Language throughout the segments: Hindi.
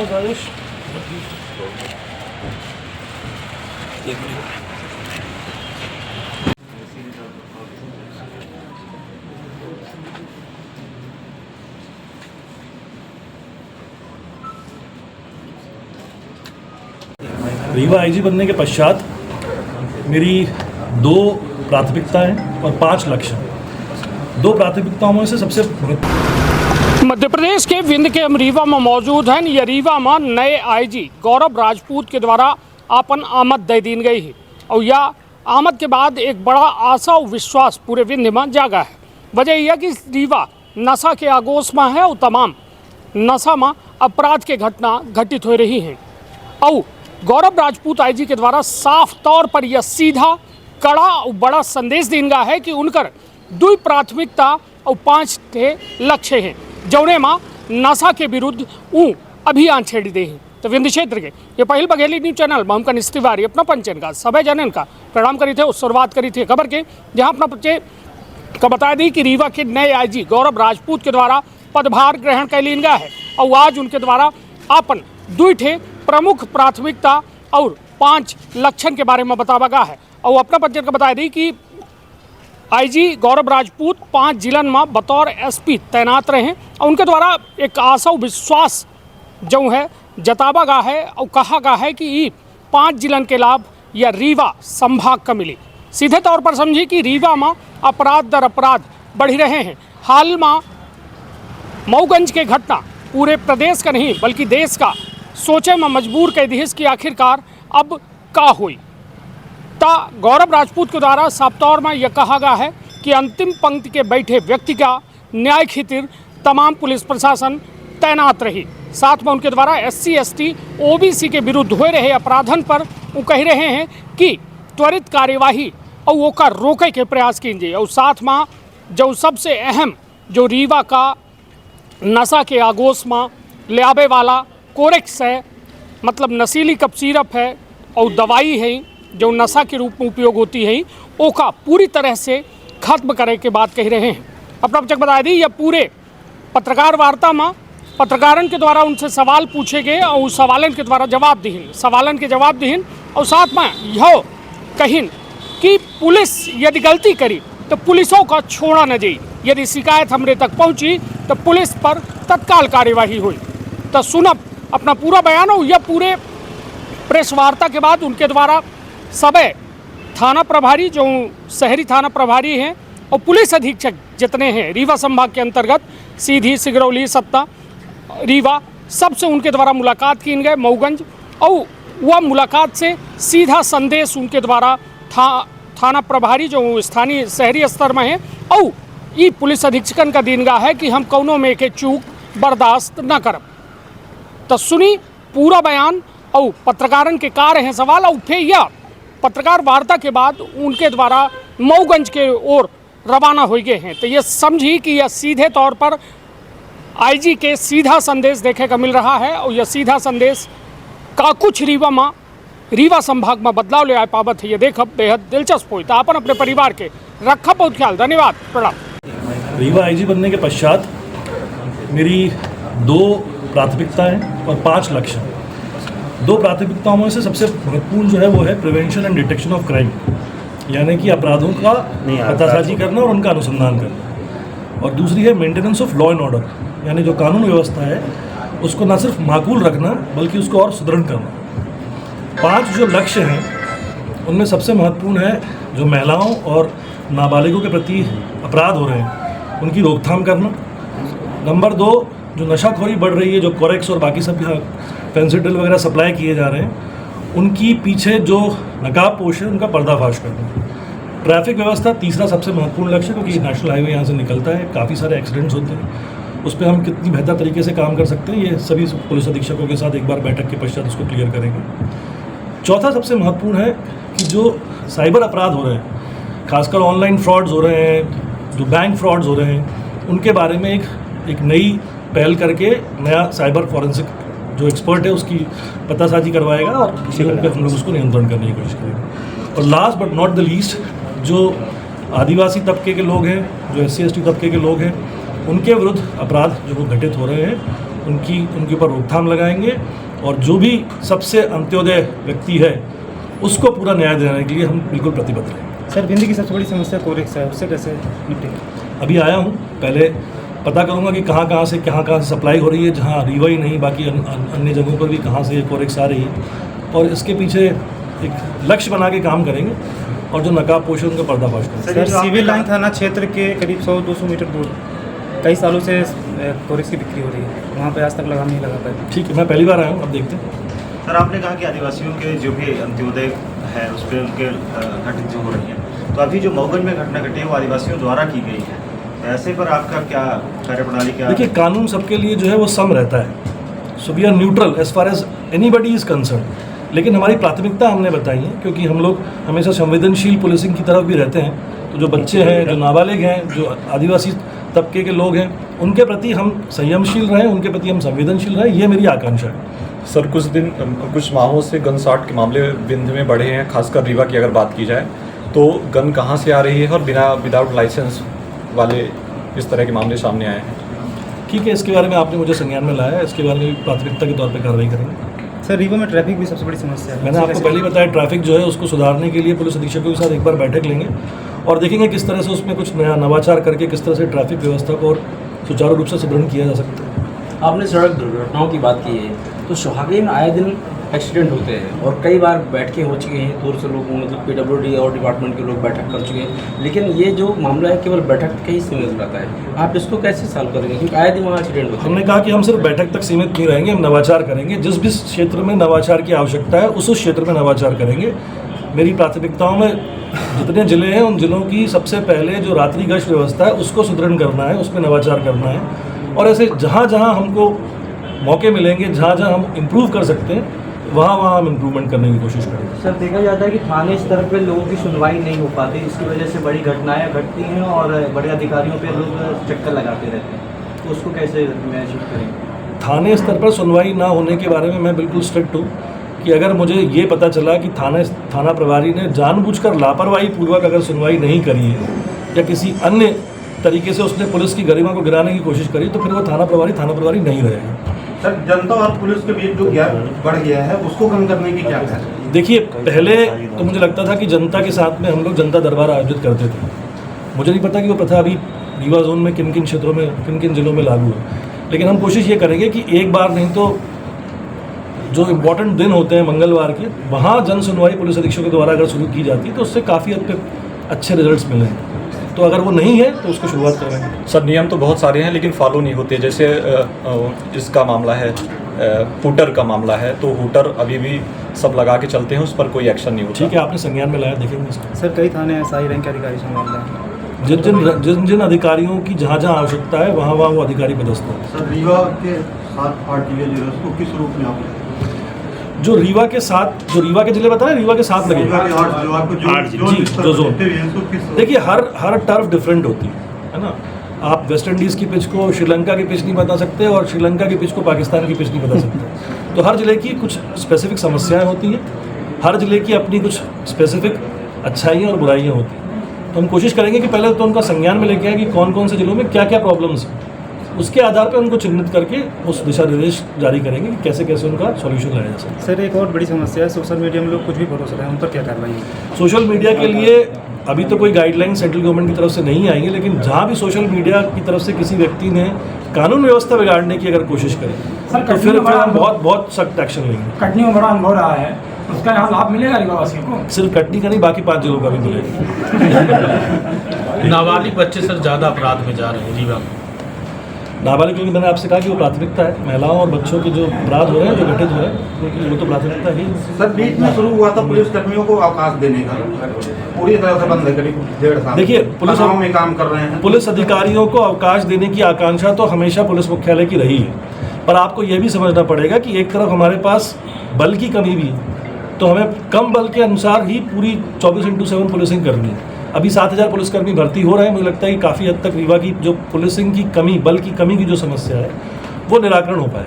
साजिश। रीवा आईजी बनने के पश्चात मेरी 2 प्राथमिकताएं और 5 लक्ष्य। 2 प्राथमिकताओं में से सबसे मध्य प्रदेश के विंध्य के हम रीवा में मौजूद हैं। ये रीवा में नए आईजी गौरव राजपूत के द्वारा आपन आमद दे दी गई है और यह आमद के बाद एक बड़ा आशा और विश्वास पूरे विंध्य में जागा है। वजह यह कि रीवा नशा के आगोश में है और तमाम नशा में अपराध के घटना घटित हो रही हैं और गौरव राजपूत आईजी के द्वारा साफ तौर पर यह सीधा कड़ा और बड़ा संदेश देना है कि उनकर 2 प्राथमिकता और 5 लक्ष्य हैं जौने माँ नशा के विरुद्ध अभियान छेड़ दे हैं। तो विंध्य क्षेत्र के ये पहल बघेली न्यूज चैनल में हम कनिष्ठ तिवारी अपना पंचन का सभी जनन का प्रणाम करी थे और शुरुआत करी थी खबर के, जहाँ अपना बच्चे का बता दी कि रीवा के नए आईजी गौरव राजपूत के द्वारा पदभार ग्रहण कर लिया है और आज उनके द्वारा अपन 2 प्रमुख प्राथमिकता और 5 लक्षण के बारे में बतावा गया है। और अपना बच्चन का बता दी कि आईजी गौरव राजपूत 5 जिलन में बतौर एसपी तैनात रहे और उनके द्वारा एक आशा विश्वास जो है जतावा गया है और कहा गया है कि ये 5 जिलन के लाभ या रीवा संभाग का मिली। सीधे तौर पर समझिए कि रीवा में अपराध दर अपराध बढ़ रहे हैं। हाल में मऊगंज के घटना पूरे प्रदेश का नहीं बल्कि देश का सोचे में मजबूर कर दी कि आखिरकार अब का हुई। ता गौरव राजपूत के द्वारा साफ तौर में यह कहा गया है कि अंतिम पंक्ति के बैठे व्यक्ति का न्याय खातिर तमाम पुलिस प्रशासन तैनात रही। साथ में उनके द्वारा SC ST OBC के विरुद्ध हो रहे अपराधन पर वो कह रहे हैं कि त्वरित कार्यवाही और वो का रोके के प्रयास कीजिए। और साथ में जो सबसे अहम जो रीवा का नशा के आगोश में ले आवे वाला कोरेक्स है, मतलब नशीली कप सिरप है और दवाई है जो नशा के रूप में उपयोग होती है, वो का पूरी तरह से खत्म करे के बात कह रहे हैं। अपना बच्चा बता दी यह पूरे पत्रकार वार्ता में पत्रकारन के द्वारा उनसे सवाल पूछे गए और उस सवालन के द्वारा जवाब दीन और साथ में यह कहिन कि पुलिस यदि गलती करी तो पुलिसों का छोड़ा न जाए, यदि शिकायत हमरे तक पहुंची तो पुलिस पर तत्काल कार्यवाही हुई। तो सुनब अपना पूरा बयान हो। यह पूरे प्रेस वार्ता के बाद उनके द्वारा सबे थाना प्रभारी जो शहरी थाना प्रभारी हैं और पुलिस अधीक्षक जितने हैं रीवा संभाग के अंतर्गत सीधी, सिगरौली, सत्ता, रीवा, सबसे उनके द्वारा मुलाकात की गए मऊगंज और वह मुलाकात से सीधा संदेश उनके द्वारा थाना प्रभारी जो स्थानीय शहरी स्तर में है और ये पुलिस अधीक्षकन का दीनगा है कि हम कौनों में के चूक बर्दाश्त न करब। तो सुनी पूरा बयान और पत्रकारन के कार्य हैं सवाल और फिर यह पत्रकार वार्ता के बाद उनके द्वारा मऊगंज के ओर रवाना हो गए हैं। तो ये समझी कि यह सीधे तौर पर आईजी के सीधा संदेश देखे का मिल रहा है और यह सीधा संदेश का कुछ रीवा संभाग में बदलाव ले आए पावत है। ये देखब बेहद दिलचस्प हुई। तो अपन अपने परिवार के रखा बहुत ख्याल। धन्यवाद, प्रणाम। रीवा आईजी बनने के पश्चात मेरी 2 प्राथमिकताएं और 5 लक्ष्य। 2 प्राथमिकताओं में से सबसे महत्वपूर्ण जो है वो है prevention and detection of crime, यानी कि अपराधों का पतासाजी करना और उनका अनुसंधान करना। और दूसरी है maintenance of law and order, यानी जो कानून व्यवस्था है उसको न सिर्फ माकूल रखना बल्कि उसको और सुदृढ़ करना। 5 जो लक्ष्य हैं उनमें सबसे महत्वपूर्ण है जो महिलाओं और नाबालिगों के प्रति अपराध हो रहे हैं उनकी रोकथाम करना। नंबर 2 जो नशाखोरी बढ़ रही है, जो कोरेक्स और बाकी सब फेंसिडिल वगैरह सप्लाई किए जा रहे हैं, उनकी पीछे जो नकाबपोश है उनका पर्दाफाश करना। ट्रैफिक व्यवस्था तीसरा सबसे महत्वपूर्ण लक्ष्य, क्योंकि नेशनल हाईवे यहाँ से निकलता है, काफ़ी सारे एक्सीडेंट्स होते हैं, उस पर हम कितनी बेहतर तरीके से काम कर सकते हैं ये सभी पुलिस अधीक्षकों के साथ एक बार बैठक के पश्चात उसको क्लियर करेंगे। चौथा सबसे महत्वपूर्ण है कि जो साइबर अपराध हो रहे हैं, खासकर ऑनलाइन फ्रॉड्स हो रहे हैं, जो बैंक फ्रॉड्स हो रहे हैं, उनके बारे में एक नई पहल करके नया साइबर फॉरेंसिक जो एक्सपर्ट है उसकी पतासाजी करवाएगा और उसी पर हम लोग उसको नियंत्रण करने की कोशिश करेंगे। और last but not the least जो आदिवासी तबके के लोग हैं, जो SC ST तबके के लोग हैं, उनके विरुद्ध अपराध जो घटित हो रहे हैं उनके ऊपर रोकथाम लगाएंगे और जो भी सबसे अंत्योदय व्यक्ति है उसको पूरा न्याय देने के लिए हम बिल्कुल प्रतिबद्ध रहेंगे। सर विंध्य की सबसे बड़ी समस्या कोरेक्स है, उससे कैसे निपटेंगे? अभी आया हूँ, पहले पता करूँगा कि कहाँ से सप्लाई हो रही है, जहाँ रीवा ही नहीं बाकी अन्य जगहों पर भी कहाँ से ये कोरेक्स आ रही है, और इसके पीछे एक लक्ष्य बना के काम करेंगे और जो नकाबपोश है उनका पर्दाफाश करेंगे। सर सिविल लाइन थाना क्षेत्र के करीब 100-200 मीटर दूर कई सालों से कोरेक्स की बिक्री हो रही है, वहाँ पे आज तक लगाम नहीं लगा पाए। ठीक है, मैं पहली बार आया हूँ, अब देखते हैं। सर आपने कहा कि आदिवासियों के जो भी अंत्योदय है उस पर उनके घटित जो हो रही है, तो अभी जो मऊगंज में घटना घटी है वो आदिवासियों द्वारा की गई है, ऐसे पर आपका क्या कार्यप्रणाली क्या? देखिए, कानून सबके लिए जो है वो सम रहता है, so we are neutral as far as anybody is concerned, लेकिन हमारी प्राथमिकता हमने बताई है क्योंकि हम लोग हमेशा संवेदनशील पुलिसिंग की तरफ भी रहते हैं। तो जो बच्चे हैं, जो नाबालिग हैं, जो आदिवासी तबके के लोग हैं, उनके प्रति हम संयमशील रहें, उनके प्रति हम संवेदनशील रहें, ये मेरी आकांक्षा है। सर कुछ माहों से गन शॉट के मामले विंध्य में बढ़े हैं, खासकर रीवा की अगर बात की जाए तो गन कहां से आ रही है और विदाउट लाइसेंस वाले इस तरह के मामले सामने आए हैं। ठीक है, इसके बारे में आपने मुझे संज्ञान में लाया है, इसके बारे में प्राथमिकता के तौर पर कार्रवाई करेंगे। सर रीवा में ट्रैफिक भी सबसे बड़ी समस्या है। मैंने आपको पहले बताया, ट्रैफिक जो है उसको सुधारने के लिए पुलिस अधीक्षकों के साथ एक बार बैठक लेंगे और देखेंगे किस तरह से उसमें कुछ नया नवाचार करके किस तरह से ट्रैफिक व्यवस्था को और सुचारू रूप से सुदृढ़ किया जा सकता है। आपने सड़क दुर्घटनाओं की बात की है, तो सुहागी में आए दिन एक्सीडेंट होते हैं और कई बार बैठ के हो चुके हैं, दूर से लोग मतलब PWD और डिपार्टमेंट के लोग बैठक कर चुके हैं, लेकिन ये जो मामला है केवल बैठक तक ही सीमित रहता है, आप इसको कैसे सॉल्व करेंगे? क्योंकि आए दिन वहाँ एक्सीडेंट होते हैं। हमने कहा कि हम सिर्फ बैठक तक सीमित नहीं रहेंगे, हम नवाचार करेंगे, जिस भी क्षेत्र में नवाचार की आवश्यकता है उस क्षेत्र में नवाचार करेंगे। मेरी प्राथमिकताओं में जितने ज़िले हैं उन ज़िलों की सबसे पहले जो रात्रि गश्त व्यवस्था है उसको सुदृढ़ करना है, उसमें नवाचार करना है, और ऐसे जहाँ जहाँ हमको मौके मिलेंगे, जहाँ जहाँ हम इम्प्रूव कर सकते हैं वहाँ हम इम्प्रूवमेंट करने की कोशिश करेंगे। सर देखा जाता है कि थाने स्तर पे लोगों की सुनवाई नहीं हो पाती, इसकी वजह से बड़ी घटनाएं घटती हैं और बड़े अधिकारियों पे लोग चक्कर लगाते रहते हैं, तो उसको कैसे मैनेज करेंगे? थाने स्तर पर सुनवाई ना होने के बारे में मैं बिल्कुल स्ट्रिक्ट हूँ कि अगर मुझे ये पता चला कि थाना प्रभारी ने जानबूझकर लापरवाही पूर्वक अगर सुनवाई नहीं करी है या किसी अन्य तरीके से उसने पुलिस की गरिमा को गिराने की कोशिश करी, तो फिर वो थाना प्रभारी नहीं रहेगा। सर जनता और पुलिस के बीच जो गैप बढ़ गया है उसको कम करने की क्या है? देखिए, पहले तो मुझे लगता था कि जनता के साथ में हम लोग जनता दरबार आयोजित करते थे, मुझे नहीं पता कि वो प्रथा अभी रीवा जोन में किन किन क्षेत्रों में किन किन जिलों में लागू है, लेकिन हम कोशिश ये करेंगे कि एक बार नहीं तो जो इम्पोर्टेंट दिन होते हैं मंगलवार के, वहाँ जन सुनवाई पुलिस अधीक्षकों द्वारा अगर शुरू की जाती है तो उससे काफ़ी हद तक अच्छे रिजल्ट्स मिले हैं। तो अगर वो नहीं है तो उसको शुरुआत करवाएंगे। सर नियम तो बहुत सारे हैं लेकिन फॉलो नहीं होते, जैसे इसका मामला है, हूटर का मामला है, तो हूटर अभी भी सब लगा के चलते हैं, उस पर कोई एक्शन नहीं होता। ठीक है, आपने संज्ञान में लाया, देखेंगे इसको। सर कई थाने SI रैंक के अधिकारी संभाल रहे हैं, जिन अधिकारियों की जहाँ जहाँ आवश्यकता है वहाँ वो अधिकारी पदस्थ हैं। सर रीवा के साथ आरटीए जिले उसको किस रूप में आप जो रीवा के जिले बताए, रीवा के साथ लगे जो जोन, देखिए हर टर्फ डिफरेंट होती है ना। आप वेस्ट इंडीज़ की पिच को श्रीलंका की पिच नहीं बता सकते और श्रीलंका की पिच को पाकिस्तान की पिच नहीं बता सकते। तो हर जिले की कुछ स्पेसिफिक समस्याएं होती हैं, हर जिले की अपनी कुछ स्पेसिफिक अच्छाइयाँ और बुराइयाँ होती हैं। तो हम कोशिश करेंगे कि पहले तो उनका संज्ञान में लेके आए कि कौन कौन से जिलों में क्या क्या प्रॉब्लम्स हैं, उसके आधार पर उनको चिन्हित करके उस दिशा निर्देश जारी करेंगे कि कैसे कैसे उनका सॉल्यूशन लाया जा सकता है। सर एक और बड़ी समस्या है, सोशल मीडिया में लोग कुछ भी भरोसा रहे हैं, उन पर क्या कार्रवाई है? सोशल मीडिया के लिए अभी तो कोई गाइडलाइन सेंट्रल गवर्नमेंट की तरफ से नहीं आई है, लेकिन जहाँ भी सोशल मीडिया की तरफ से किसी व्यक्ति ने कानून व्यवस्था बिगाड़ने की अगर कोशिश करे तो फिर हम बहुत सख्त एक्शन लेंगे। कटनी में बड़ा अनुभव रहा है, उसका यहाँ लाभ मिलेगा रीवावासियों को? सिर्फ कटनी का नहीं, बाकी 5 जिलों का भी मिलेगा। नाबालिग बच्चे सर ज़्यादा अपराध में जा रहे हैं रीवा में। नाबालिग, क्योंकि मैंने आपसे कहा कि वो प्राथमिकता है, महिलाओं और बच्चों के जो अपराध हो रहे हैं, जो घटित हो रहे हैं, वो तो प्राथमिकता ही। सर बीच में शुरू हुआ था पुलिस कर्मियों को अवकाश देने का, पूरी तरह से बंद है, करीब 1.5 साल। देखिए, पुलिस में काम कर रहे हैं, पुलिस अधिकारियों को अवकाश देने की आकांक्षा तो हमेशा पुलिस मुख्यालय की रही है, पर आपको ये भी समझना पड़ेगा कि एक तरफ हमारे पास बल की कमी भी है, तो हमें कम बल के अनुसार ही पूरी 24/7 पुलिसिंग करनी है। अभी 7000 पुलिसकर्मी भर्ती हो रहे हैं, मुझे लगता है कि काफ़ी हद तक रीवा की जो पुलिसिंग की कमी, बल की कमी की जो समस्या है वो निराकरण हो पाए।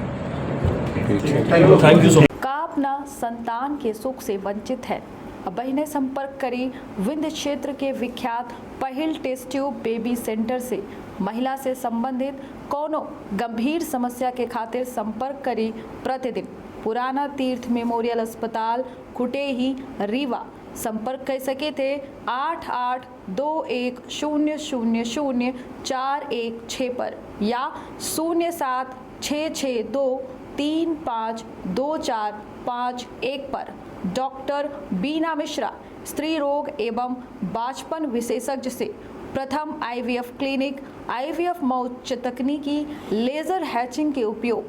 Thank you so much. का अपना संतान के सुख से वंचित है? अब बहिने संपर्क करें विंध्य क्षेत्र के विख्यात पहिल टेस्ट ट्यूब बेबी सेंटर से महिला से संबंधित कोनो गंभीर समस्या के खातिर संपर्क करी प्रतिदिन पुराना तीर्थ मेमोरियल अस्पताल कुटेही रीवा संपर्क कर सके थे 8821000416 पर या 0766235245 पर। डॉक्टर बीना मिश्रा स्त्री रोग एवं बांझपन विशेषज्ञ से प्रथम IVF क्लिनिक, IVF मौच तकनीकी, लेजर हैचिंग के उपयोग,